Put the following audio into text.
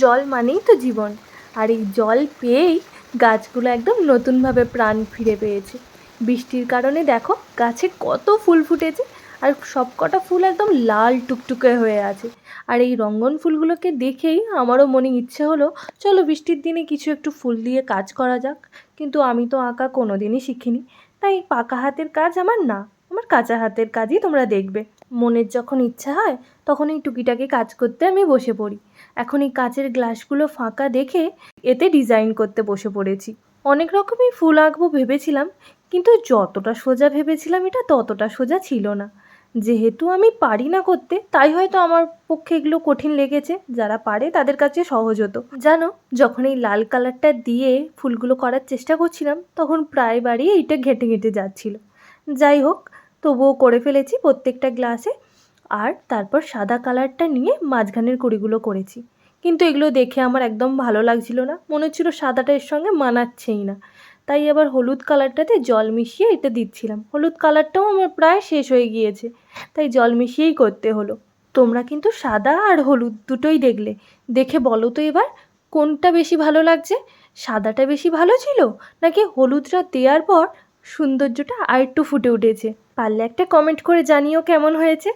জল মানেই তো জীবন, আর এই জল পেয়েই গাছগুলো একদম নতুনভাবে প্রাণ ফিরে পেয়েছে। বৃষ্টির কারণে দেখো গাছে কত ফুল ফুটেছে, আর সব কটা ফুল একদম লাল টুকটুকে হয়ে আছে। আর এই রঙ্গন ফুলগুলোকে দেখেই আমারও মনে ইচ্ছে হলো, চলো বৃষ্টির দিনে কিছু একটু ফুল দিয়ে কাজ করা যাক। কিন্তু আমি তো আঁকা কোনো দিনই শিখিনি, তাই পাকা হাতের কাজ আমার না, আমার কাঁচা হাতের কাজই তোমরা দেখবে। মনের যখন ইচ্ছা হয় তখন এই টুকিটাকি কাজ করতে আমি বসে পড়ি। এখন এই কাচের গ্লাসগুলো ফাঁকা দেখে এতে ডিজাইন করতে বসে পড়েছি। অনেক রকমই ফুল আঁকবো ভেবেছিলাম, কিন্তু যতটা সোজা ভেবেছিলাম এটা ততটা সোজা ছিল না। যেহেতু আমি পারি না করতে, তাই হয়তো আমার পক্ষে এগুলো কঠিন লেগেছে, যারা পারে তাদের কাছে সহজ হতো। জানো, যখন এই লাল কালারটা দিয়ে ফুলগুলো করার চেষ্টা করছিলাম তখন প্রায় বারই এইটা ঘেঁটে ঘেঁটে যাচ্ছিল। যাই হোক, তবুও করে ফেলেছি প্রত্যেকটা গ্লাসে। আর তারপর সাদা কালারটা নিয়ে মাঝখানের কুঁড়িগুলো করেছি, কিন্তু এগুলো দেখে আমার একদম ভালো লাগছিল না, মনে হচ্ছিল সাদাটা এর সঙ্গে মানাচ্ছেই না। তাই আবার হলুদ কালারটাতে জল মিশিয়ে এটা দিচ্ছিলাম। হলুদ কালারটাও আমার প্রায় শেষ হয়ে গিয়েছে, তাই জল মিশিয়েই করতে হলো। তোমরা কিন্তু সাদা আর হলুদ দুটোই দেখলে, দেখে বলো তো এবার কোনটা বেশি ভালো লাগছে? সাদাটা বেশি ভালো ছিল, নাকি হলুদটা দেওয়ার পর সৌন্দর্যটা আরেকটু ফুটে উঠেছে? পারলে একটা কমেন্ট করে জানিও কেমন হয়েছে।